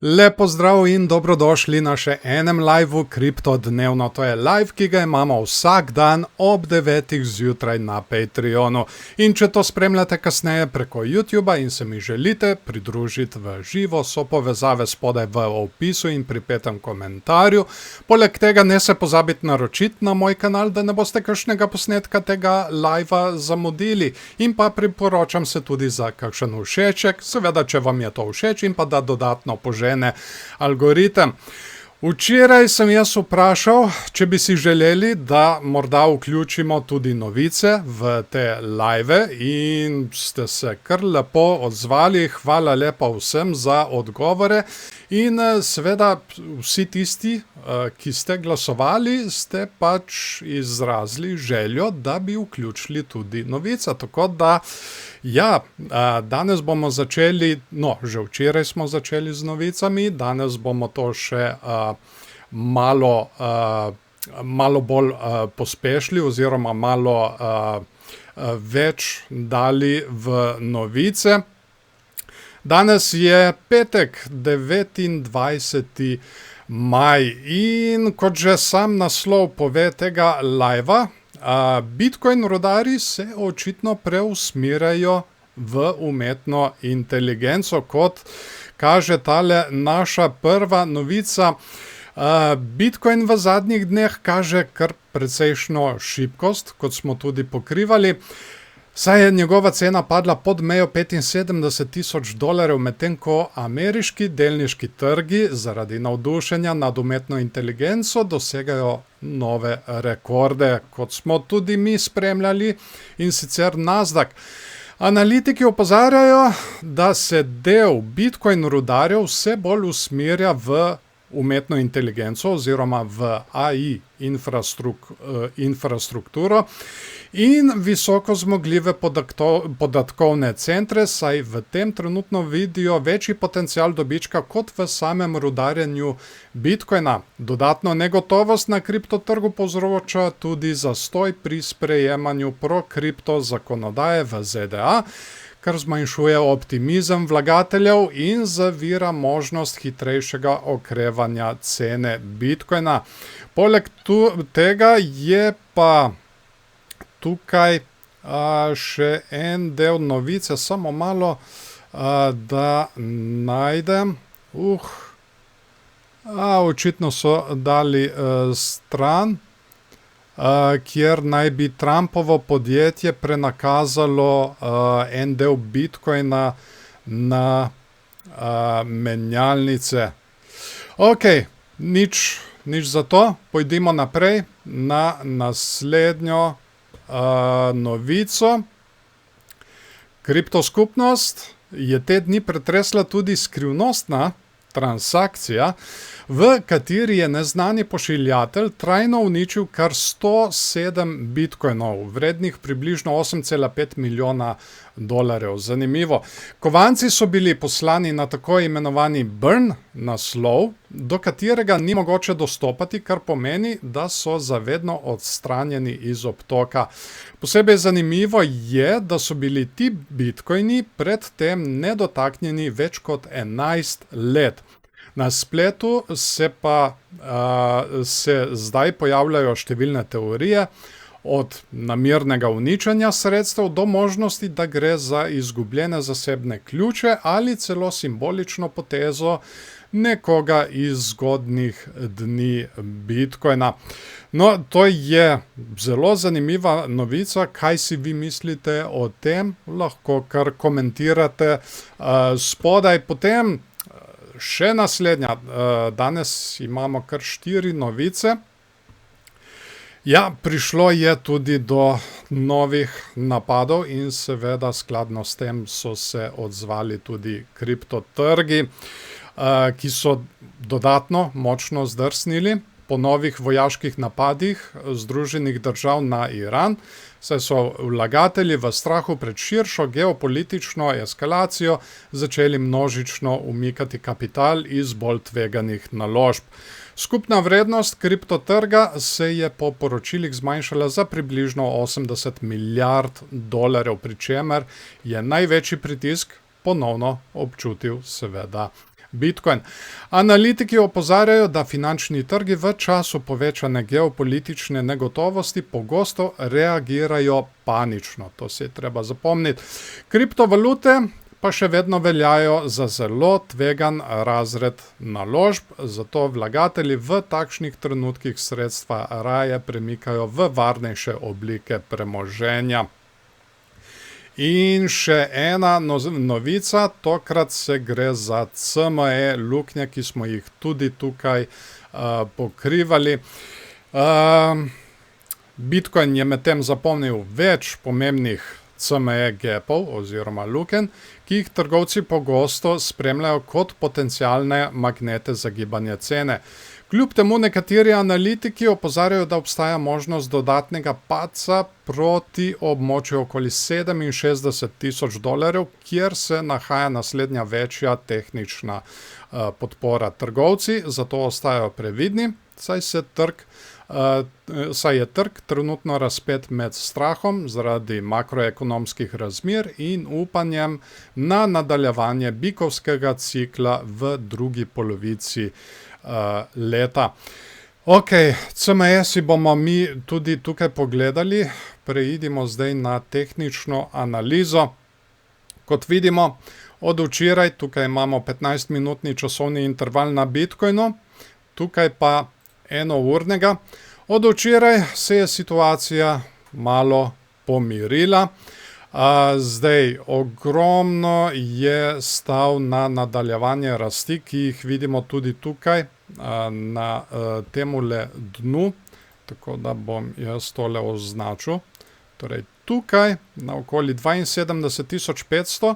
Lepo zdrav in dobrodošli na še enem liveu Kripto dnevno. To je live, ki ga imamo vsak dan ob 9. zjutraj na Patreonu. In če to spremljate kasneje preko YouTubea in se mi želite pridružiti v živo, so povezave spodaj v opisu in pripetem komentarju. Poleg tega ne se pozabite naročiti na moj kanal, da ne boste kakšnega posnetka tega livea zamudili. In pa priporočam se tudi za kakšen všeček, seveda, če vam je to všeč in pa da dodatno poželjate algoritem. Včeraj sem jaz vprašal, če bi si želeli, da morda vključimo tudi novice v te live in ste se kar lepo odzvali. Hvala lepa vsem za odgovore in seveda vsi tisti, ki ste glasovali, ste pač izrazili željo, da bi vključili tudi novice. Tako da, ja, danes bomo začeli, no, že včeraj smo začeli z novicami, danes bomo to še malo bolj pospešili oziroma malo več dali v novice. Danes je petek, 29. maj in kot že sam naslov pove tega livea, Bitcoin rudarji se očitno preusmerjajo v umetno inteligenco, kot kaže tale naša prva novica. Bitcoin v zadnjih dneh kaže kar precejšno šibkost, kot smo tudi pokrivali. Saj je njegova cena padla pod mejo $75,000, medtem ko ameriški delniški trgi zaradi navdušenja nad umetno inteligenco dosegajo nove rekorde, kot smo tudi mi spremljali, in sicer Nasdaq. Analitiki opozarjajo, da se del Bitcoin rudarjev vse bolj usmerja v umetno inteligenco oziroma v AI infrastrukturo in visoko zmogljive podatkovne centre, saj v tem trenutno vidijo večji potencial dobička kot v samem rudarjenju Bitcoina. Dodatno negotovost na kriptotrgu povzroča tudi zastoj pri sprejemanju pro-kripto zakonodaje v ZDA, kar zmanjšuje optimizem vlagateljev in zavira možnost hitrejšega okrevanja cene Bitcoina. Poleg tega je pa tukaj še en del novice, samo malo da najdem. Očitno so dali stran, kjer naj bi Trumpovo podjetje prenakazalo en del Bitcoina na menjalnice. Ok, nič za to, pojdimo naprej na naslednjo novico. Kriptoskupnost je te dni pretresla tudi skrivnostna transakcija, v kateri je neznani pošiljatelj trajno uničil kar 107 bitcoinov, vrednih približno $8,5 milijona. Zanimivo. Kovanci so bili poslani na tako imenovani burn naslov, do katerega ni mogoče dostopati, kar pomeni, da so zavedno odstranjeni iz obtoka. Posebej zanimivo je, da so bili ti bitcoini predtem nedotaknjeni več kot 11 let. Na spletu se zdaj pojavljajo številne teorije, od namernega uničenja sredstev do možnosti, da gre za izgubljene zasebne ključe ali celo simbolično potezo nekoga iz zgodnjih dni Bitcoina. No, to je zelo zanimiva novica. Kaj si vi mislite o tem? Lahko kar komentirate spodaj. Potem še naslednja. Danes imamo kar 4 novice. Ja, prišlo je tudi do novih napadov in seveda skladno s tem so se odzvali tudi kriptotrgi, ki so dodatno močno zdrsnili po novih vojaških napadih Združenih držav na Iran, saj so vlagatelji v strahu pred širšo geopolitično eskalacijo začeli množično umikati kapital iz bolj tveganih naložb. Skupna vrednost kriptotrga se je po poročilih zmanjšala za približno $80 milijard, pri čemer je največji pritisk ponovno občutil seveda Bitcoin. Analitiki opozarjajo, da finančni trgi v času povečane geopolitične negotovosti pogosto reagirajo panično. To si je treba zapomniti. Kriptovalute pa še vedno veljajo za zelo tvegan razred naložb, zato vlagatelji v takšnih trenutkih sredstva raje premikajo v varnejše oblike premoženja. In še ena novica, tokrat se gre za CME luknje, ki smo jih tudi tukaj pokrivali. Bitcoin je medtem zapomnil več pomembnih CME gapov oziroma lukenj, ki jih trgovci pogosto spremljajo kot potencialne magnete za gibanje cene. Kljub temu nekateri analitiki opozarjajo, da obstaja možnost dodatnega padca proti območju okoli $67,000, kjer se nahaja naslednja večja tehnična podpora. Trgovci zato ostajajo previdni, saj je trg trenutno razpet med strahom zaradi makroekonomskih razmer in upanjem na nadaljevanje bikovskega cikla v drugi polovici leta. Ok, CME si bomo mi tudi tukaj pogledali. Preidimo zdaj na tehnično analizo. Kot vidimo, od včeraj tukaj imamo 15-minutni časovni interval na Bitcoinu, tukaj pa enournega. Od včeraj se je situacija malo pomirila. Zdaj, ogromno je stav na nadaljevanje rasti, ki jih vidimo tudi tukaj na temule dnu, tako da bom jaz tole označil. Torej tukaj na okoli 72,500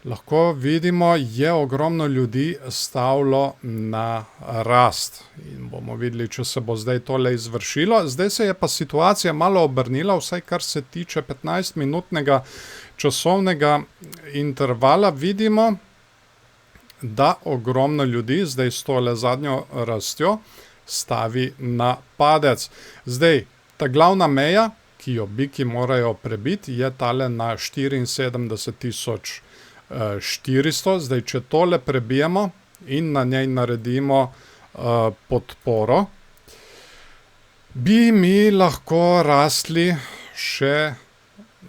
lahko vidimo, je ogromno ljudi stavilo na rast. In bomo videli, če se bo zdaj tole izvršilo. Zdaj se je pa situacija malo obrnila, vsaj kar se tiče 15-minutnega časovnega intervala. Vidimo, da ogromno ljudi zdaj s tole zadnjo rastjo stavi na padec. Zdaj, ta glavna meja, ki jo biki morajo prebiti, je tale na 74,400. Zdaj, če tole prebijemo in na njej naredimo podporo, bi mi lahko rastli še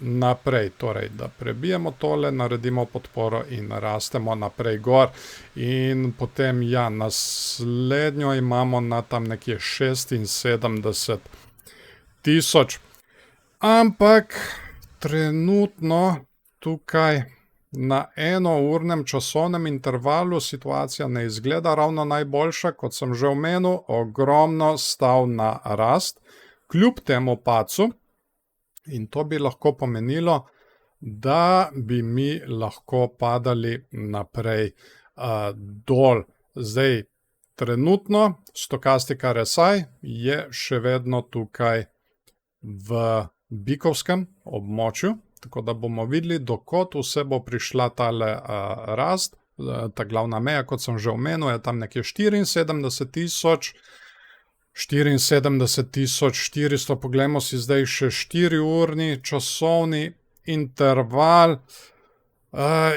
naprej. Torej, da prebijemo tole, naredimo podporo in rastemo naprej gor. In potem, ja, naslednjo imamo na tam nekje 76,000. Ampak trenutno tukaj na enournem časovnem intervalu situacija ne izgleda ravno najboljša, kot sem že omenil, ogromno stav na rast, kljub temu padcu. In to bi lahko pomenilo, da bi mi lahko padali naprej dol. Zdaj, trenutno stokastika RSI je še vedno tukaj v bikovskem območju, tako da bomo videli, dokot vse bo prišla tale rast. Ta glavna meja, kot sem že omenil, je tam nekje 74,400. Poglejmo si zdaj še 4-urni časovni interval.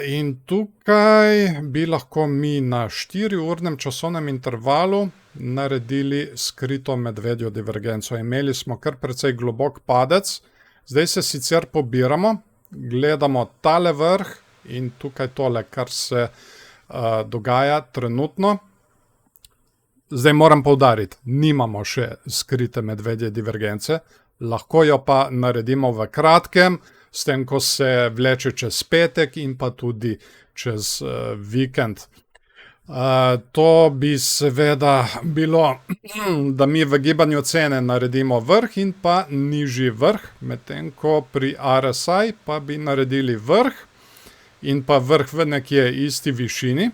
In tukaj bi lahko mi na 4-urnem časovnem intervalu naredili skrito medvedjo divergenco. Imeli smo kar precej globok padec. Zdaj se sicer pobiramo, gledamo tale vrh in tukaj tole, kar se dogaja trenutno. Zdaj moram poudariti, nimamo še skrite medvedje divergence, lahko jo pa naredimo v kratkem, s tem, ko se vleče čez petek in pa tudi čez vikend. To bi seveda bilo, da mi v gibanju cene naredimo vrh in pa nižji vrh, medtem ko pri RSI pa bi naredili vrh in pa vrh v nekje isti višini,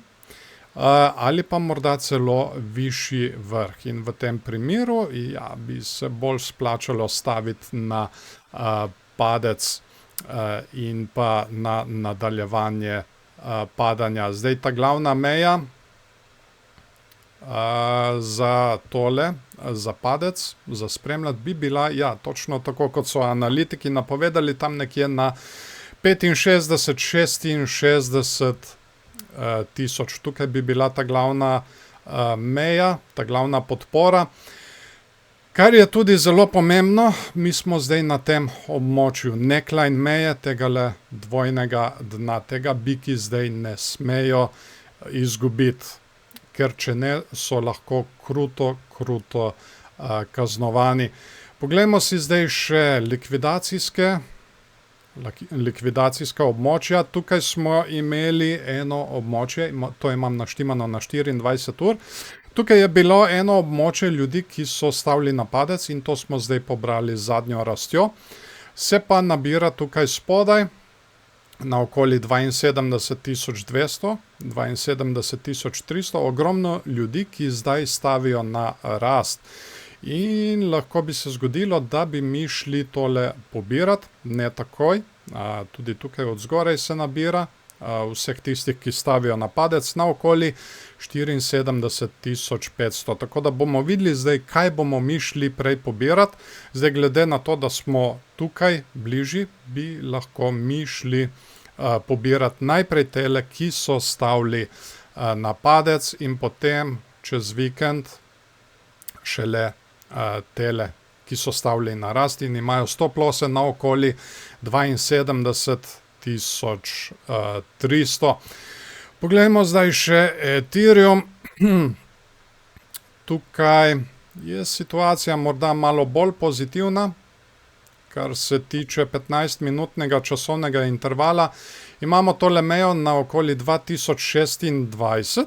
ali pa morda celo višji vrh. In v tem primeru ja, bi se bolj splačalo staviti na padec in pa na nadaljevanje padanja. Zdaj ta glavna meja za tole, za padec, za spremljati bi bila, ja, točno tako, kot so analitiki napovedali, tam nekje na 65-66 tisoč. Tukaj bi bila ta glavna meja, ta glavna podpora. Kar je tudi zelo pomembno, mi smo zdaj na tem območju neckline meje, tegale dvojnega dna, tega biki zdaj ne smejo izgubiti, ker če ne, so lahko kruto kaznovani. Poglejmo si zdaj še likvidacijska območja. Tukaj smo imeli eno območje, to imam naštimano na 24 ur. Tukaj je bilo eno območje ljudi, ki so stavili na padec in to smo zdaj pobrali z zadnjo rastjo. Se pa nabira tukaj spodaj na okoli 72.200, 72.300, ogromno ljudi, ki zdaj stavijo na rast. In lahko bi se zgodilo, da bi mi šli tole pobirati, ne takoj, tudi tukaj od zgoraj se nabira, vseh tistih, ki stavijo na padec, na okoli 74.500. Tako da bomo videli zdaj, kaj bomo mi šli prej pobirati. Zdaj, glede na to, da smo tukaj bližji, bi lahko mi šli pobirati najprej tele, ki so stavili na padec in potem čez vikend šele tele, ki so stavili na rast in imajo stop losse na okoli 72.300. Poglejmo zdaj še Ethereum. Tukaj je situacija morda malo bolj pozitivna, kar se tiče 15-minutnega časovnega intervala. Imamo tole mejo na okoli 2026.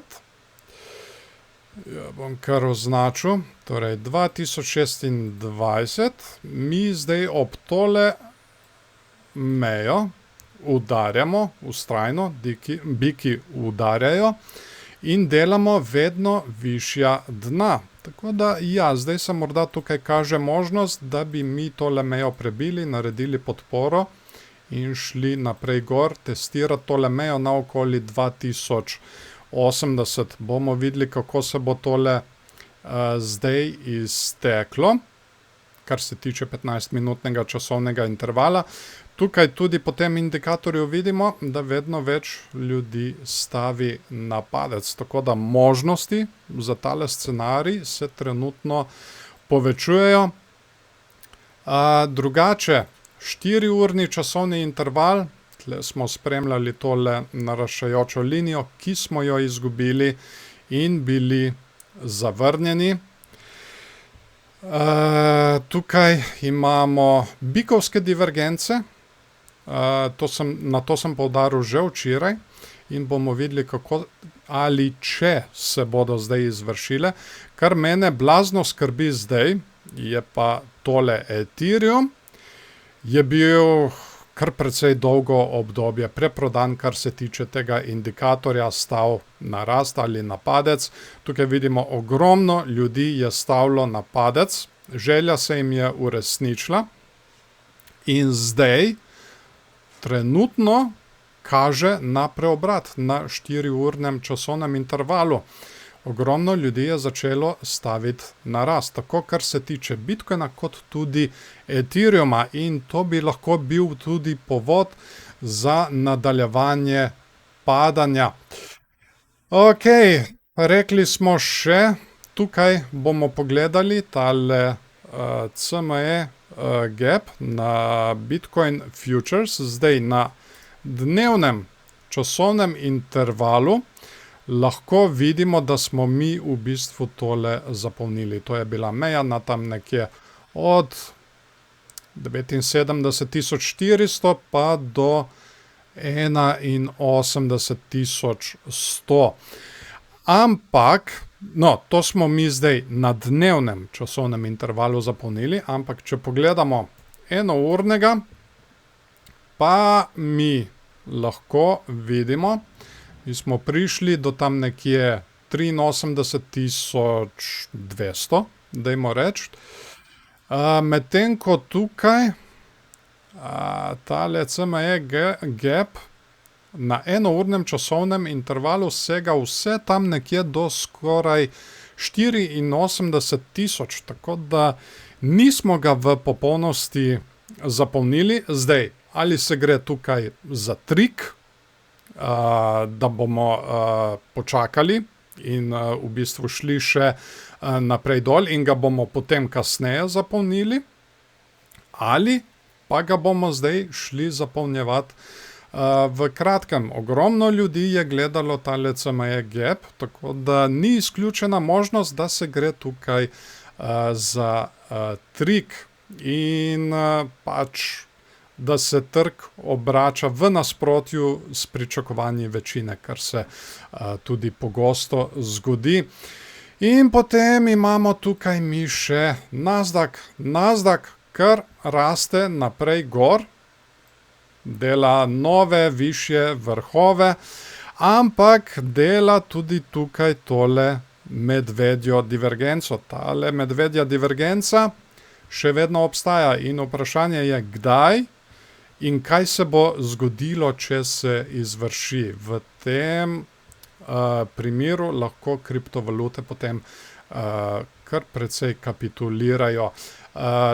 Ja, bom kar označil. Torej, 2026. Mi zdaj ob tole mejo udarjamo, vztrajno, biki udarjajo in delamo vedno višja dna. Tako da, ja, zdaj se morda tukaj kaže možnost, da bi mi tole mejo prebili, naredili podporo in šli naprej gor, testirati tole mejo na okoli 2080. Bomo videli, kako se bo tole zdaj izteklo, kar se tiče 15-minutnega časovnega intervala. Tukaj tudi po tem indikatorju vidimo, da vedno več ljudi stavi na padec. Tako da možnosti za tale scenarij se trenutno povečujejo. Drugače, 4-urni časovni interval, tle smo spremljali tole naraščajočo linijo, ki smo jo izgubili in bili zavrnjeni. Tukaj imamo bikovske divergence. Na to sem poudaril že včeraj in bomo videli, kako ali če se bodo zdaj izvršile. Kar mene blazno skrbi zdaj, je pa tole Ethereum. Je bil kar precej dolgo obdobje preprodan, kar se tiče tega indikatorja stav na rast ali na padec. Tukaj vidimo, ogromno ljudi je stavilo na padec, želja se jim je uresničila in zdaj trenutno kaže na preobrat na 4-urnem časovnem intervalu. Ogromno ljudi je začelo staviti na rast, tako kar se tiče Bitcoina, kot tudi Ethereuma, in to bi lahko bil tudi povod za nadaljevanje padanja. Ok, rekli smo še, tukaj bomo pogledali tale CME gap na Bitcoin Futures, zdaj na dnevnem časovnem intervalu. Lahko vidimo, da smo mi v bistvu tole zapolnili. To je bila meja na tam nekje od 79.400 pa do 81.100. Ampak, no, to smo mi zdaj na dnevnem časovnem intervalu zapolnili, ampak če pogledamo enournega, pa mi lahko vidimo, mi smo prišli do tam nekje 83.200, dajmo reči. Medtem ko tukaj tale CME gap na enournem časovnem intervalu sega vse tam nekje do skoraj 84.000, tako da nismo ga v popolnosti zapolnili. Zdaj, ali se gre tukaj za trik, da bomo počakali in v bistvu šli še naprej dol in ga bomo potem kasneje zapolnili, ali pa ga bomo zdaj šli zapolnjevati v kratkem. Ogromno ljudi je gledalo tale CME Gap, tako da ni izključena možnost, da se gre tukaj za trik in pač da se trg obrača v nasprotju s pričakovanji večine, kar se tudi pogosto zgodi. In potem imamo tukaj mi še Nasdaq. Nasdaq kar raste naprej gor, dela nove, višje vrhove, ampak dela tudi tukaj tole medvedjo divergenco. Tale medvedja divergenca še vedno obstaja in vprašanje je, kdaj in kaj se bo zgodilo, če se izvrši. V tem primeru lahko kriptovalute potem kar precej kapitulirajo.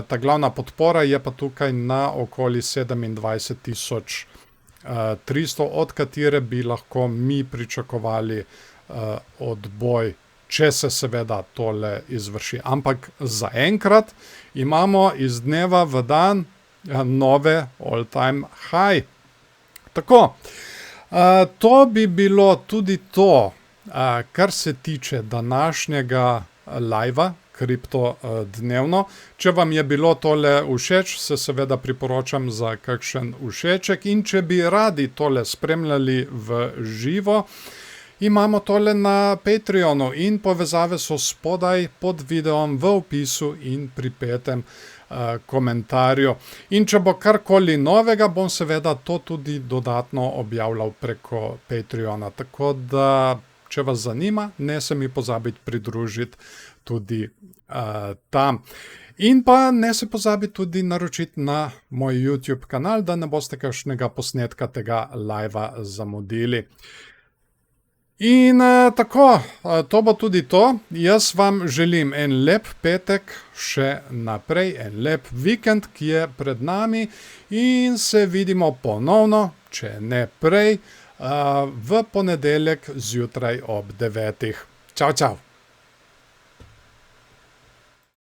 Ta glavna podpora je pa tukaj na okoli 27.300, od katere bi lahko mi pričakovali odboj, če se seveda tole izvrši. Ampak zaenkrat imamo iz dneva v dan nove all-time high. Tako, to bi bilo tudi to, kar se tiče današnjega live-a, Kripto dnevno. Če vam je bilo tole všeč, se seveda priporočam za kakšen všeček, in če bi radi tole spremljali v živo, imamo tole na Patreonu in povezave so spodaj pod videom v opisu in pripetem komentarju. In če bo karkoli novega, bom seveda to tudi dodatno objavljal preko Patreona. Tako da, če vas zanima, ne se mi pozabiti pridružiti tudi tam. In pa ne se pozabiti tudi naročiti na moj YouTube kanal, da ne boste kakšnega posnetka tega live-a zamudili. In tako, to bo tudi to. Jaz vam želim en lep petek še naprej, en lep vikend, ki je pred nami, in se vidimo ponovno, če ne prej, v ponedeljek zjutraj ob 9. Čau, čau!